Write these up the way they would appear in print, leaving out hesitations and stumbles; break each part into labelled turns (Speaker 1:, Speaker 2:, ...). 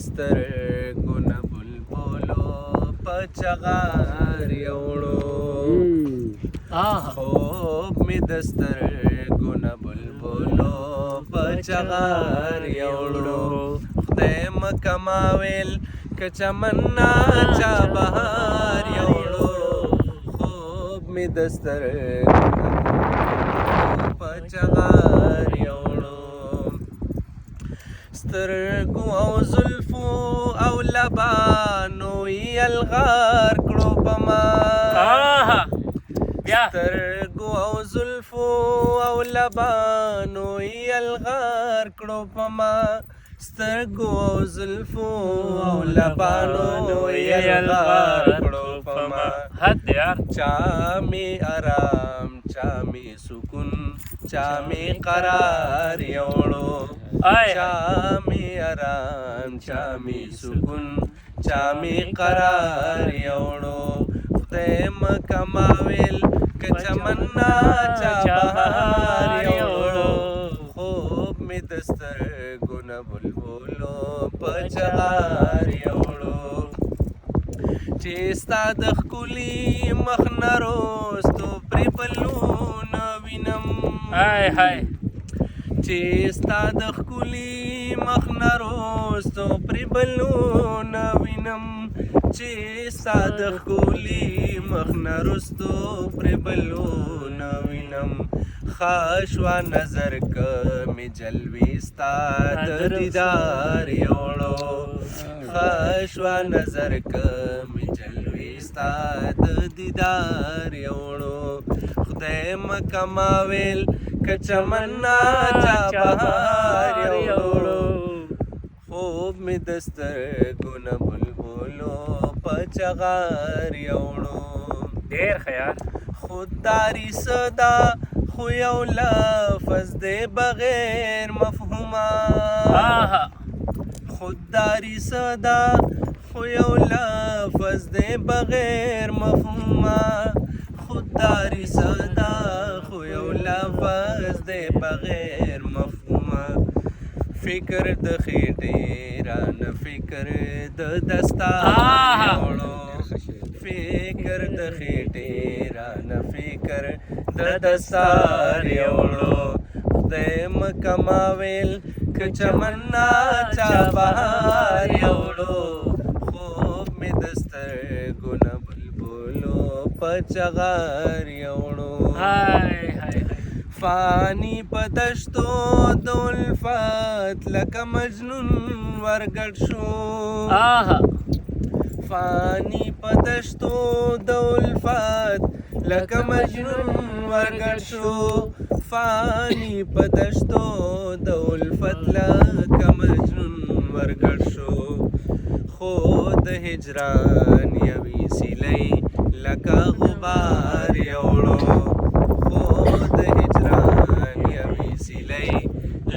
Speaker 1: سترګونه بلبلو په چغار یوړو خوب مې د سترګونه بلبلو په چغار یوړو خدای مکه ما ویل که چمن ناچا بهار یوړو خوب مې د سترګونه په چغار یوړو سترګو او زلفو او لبانو یلغار کړو په ما سترګو او زلفو او لبانو یلغار کړو په ما سترګو او زلفو او لبانو یلغار کړو په ما چا می آرام چا می سکون چا می قرار یوړو چا می آرام چا می سکون چا می قرار یوړو خدای مکه ما ویل که چمن ناچا بهار یوړو خوب مې د سترګونه بلبلو په چغار یوړو چې ستا د ښکلي مخ نه روستو پرې بلونه وینم چې ستا د ښکلي مخ نه روستو پرې بلونه وینم چې ستا د ښکلي مخ نه روستو پرې بلونه وینم ښه شوه نظر که مې جلوې ستا د دیدار یوړو ښه شوه نظر که مې جلوې ستا د دیدار یوړو خدای مکه ما ویل که چمن ناچا بهار یوړو خوب مې د سترګونه بلبلو په چغار یوړو
Speaker 2: ډېر خیال
Speaker 1: خودداري صدا خو یو لفظ دی بغیر مفهومه خودداري صدا خو یو لفظ دی بغیر مفهومه خودداري صدا خو یو لفظ دی بغیر مفهومه فکر د خېټې رانه فکر د دستار یوړو فکر د خېټې رانه فکر د دستار یوړو خدای مکه ما ویل که چمن ناچا بهار یوړو خوب مې د سترګونه بلبلو په چغار یوړو فانی په دشتو د الفت لکه مجنون ورګډ شو فانی په دشتو د الفت لکه مجنون ورګډ شو فانی په دشتو د الفت لکه مجنون ورګډ شو خو د هجران یوې سیلۍ لکه غبار یوړو خو د هجران یوې سیلۍ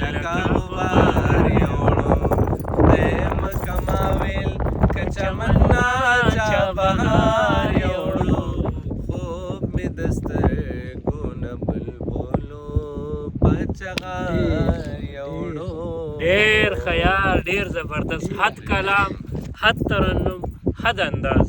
Speaker 1: لکه غبار یوړو خدای مکه ما ویل که چمن ناچا بهار یوړو خوب مې د سترګونه بلبلو په چغار یوړو
Speaker 2: ډېر خیال ډېر زبردست حد کلام حد ترنم حد انداز